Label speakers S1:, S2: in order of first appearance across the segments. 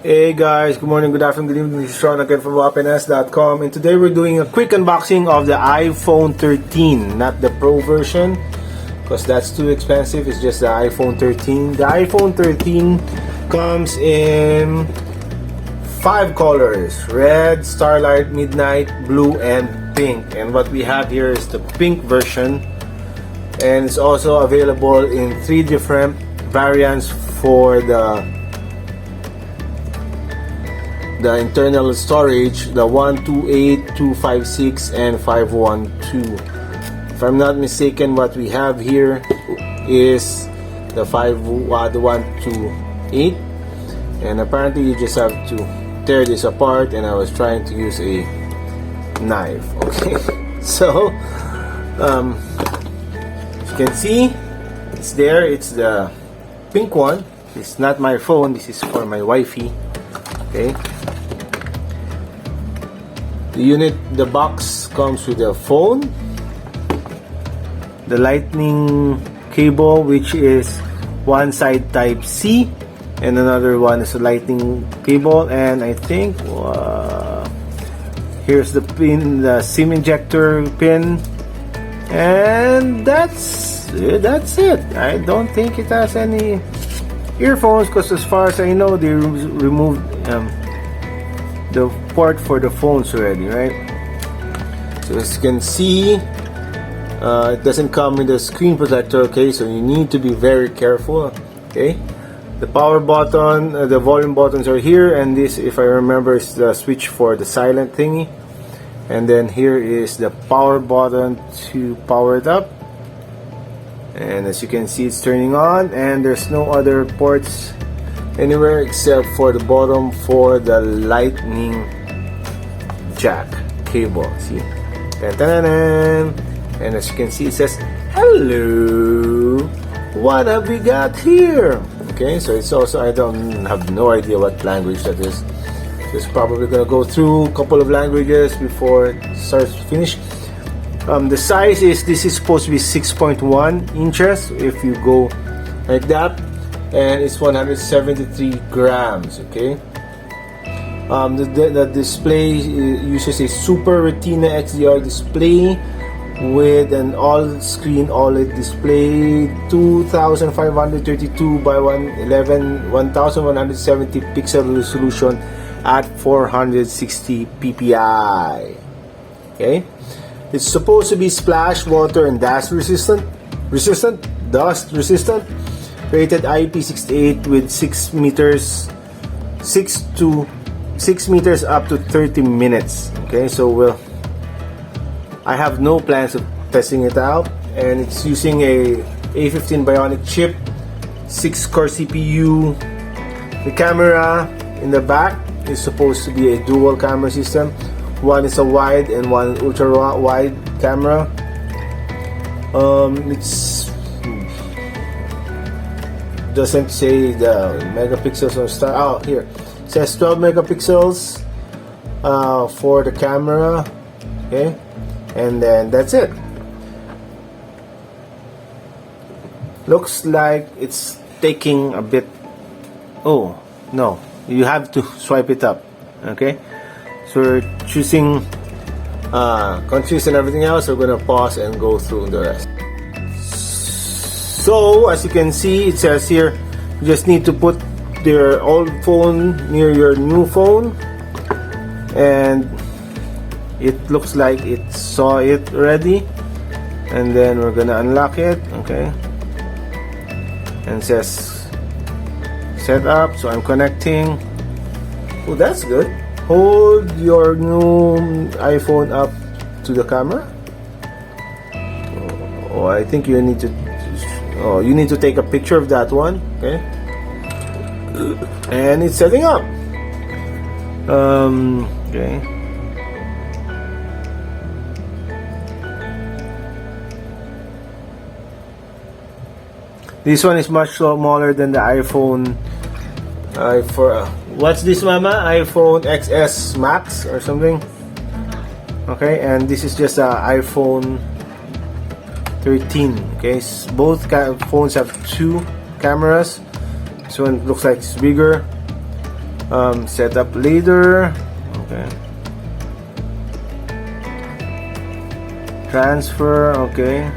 S1: Hey guys, good morning, good afternoon, good evening. This is Sean again from weapons.com, and today we're doing a quick unboxing of the iPhone 13, not the Pro version because that's too expensive. It's just the iPhone 13. The iPhone 13 comes in 5 colors: red, starlight, midnight, blue, and pink. And what we have here is the pink version, and it's also available in 3 different variants for the internal storage, the 128, 256, and 512. If I'm not mistaken, what we have here is the 128, and apparently you just have to tear this apart, and I was trying to use a knife. Okay, so as you can see, it's there. It's the pink one. It's not my phone, this is for my wifey. Okay, the box comes with a phone, the lightning cable, which is one side type C and another one is a lightning cable, and I think here's the pin, the SIM injector pin, and that's it. I don't think it has any earphones because as far as I know they removed the port for the phones already, right? So as you can see, it doesn't come with a screen protector. Okay, so you need to be very careful. Okay, the power button, the volume buttons are here, and this, if I remember, is the switch for the silent thingy, and then here is the power button to power it up, and as you can see, it's turning on, and there's no other ports anywhere except for the bottom for the lightning jack cable. See, and as you can see, it says hello, what have we got here? Okay, so it's also, I have no idea what language that is. It's probably gonna go through a couple of languages before it starts to finish. The size is, this is supposed to be 6.1 inches if you go like that, and it's 173 grams. Okay, the display uses a Super Retina XDR display with an all-screen OLED display, 2532 by 1170 pixel resolution at 460 ppi. Okay, it's supposed to be splash, water, and dust resistant, rated IP68 with 6 meters up to 30 minutes. Okay, so I have no plans of testing it out, and it's using a A15 Bionic chip, 6-core CPU. The camera in the back is supposed to be a dual camera system. One is a wide and one ultra wide camera. It's doesn't say the megapixels or star. Oh, here it says 12 megapixels for the camera. Okay, and then that's it. Looks like it's taking a bit. Oh no, you have to swipe it up. Okay, so we're choosing countries and everything else. We're gonna pause and go through the rest. So as you can see, it says here you just need to put your old phone near your new phone, and it looks like it saw it already, and then we're gonna unlock it. Okay, and it says set up, so I'm connecting. Oh, that's good. Hold your new iPhone up to the camera. Oh, I think you need to take a picture of that one. Okay, and it's setting up. Okay, this one is much smaller than the iPhone. What's this, mama? iPhone XS Max or something. Okay, and this is just a iPhone 13. Okay, both phones have 2 cameras. This one looks like it's bigger. Setup later. Okay. Transfer. Okay.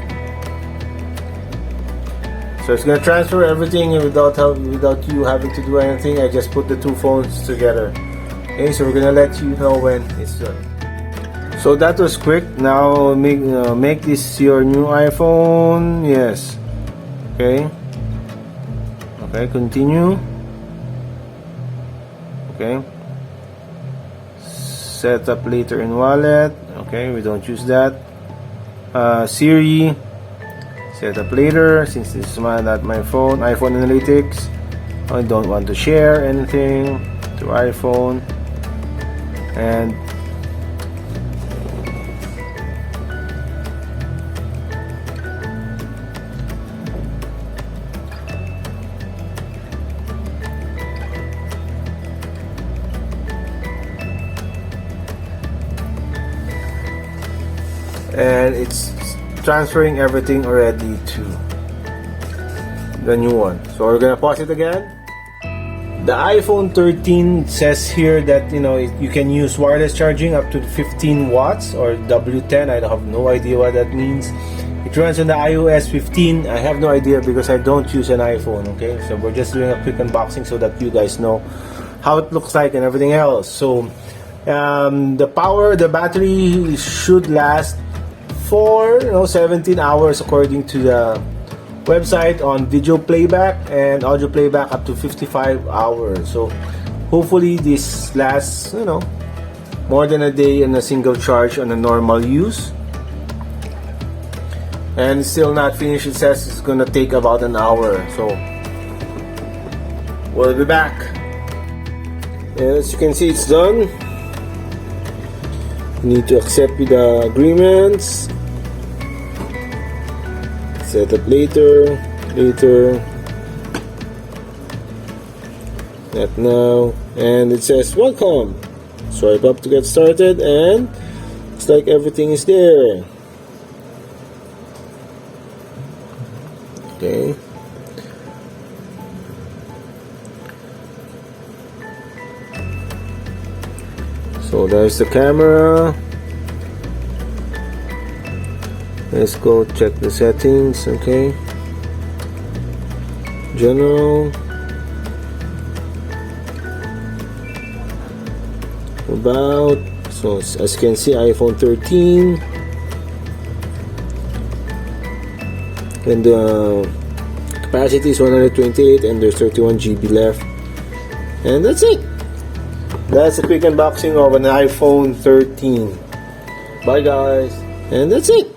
S1: So it's gonna transfer everything without you having to do anything. I just put the two phones together. Okay, so we're gonna let you know when it's done. So that was quick. Now make this your new iPhone. Yes. Okay. Okay. Continue. Okay. Set up later in wallet. Okay, we don't use that. Siri. Set up later, since this is not my phone. iPhone analytics. I don't want to share anything to iPhone. And it's transferring everything already to the new one. So we're gonna pause it again. The iPhone 13 says here that you can use wireless charging up to 15 watts or W10. I have no idea what that means. It runs on the iOS 15. I have no idea because I don't use an iPhone. Okay, so we're just doing a quick unboxing so that you guys know how it looks like and everything else. So the battery should last for 17 hours according to the website on video playback, and audio playback up to 55 hours. So hopefully this lasts more than a day in a single charge on a normal use. And it's still not finished. It says it's gonna take about an hour, so we'll be back. And as you can see, it's done. You need to accept the agreements. Set up later, not now, and it says welcome. Swipe up to get started, and it's like everything is there. Okay. So there's the camera. Let's go check the settings. Okay. General. About. So as you can see, iPhone 13. And the capacity is 128 and there's 31 GB left. And that's it. That's a quick unboxing of an iPhone 13. Bye guys. And that's it.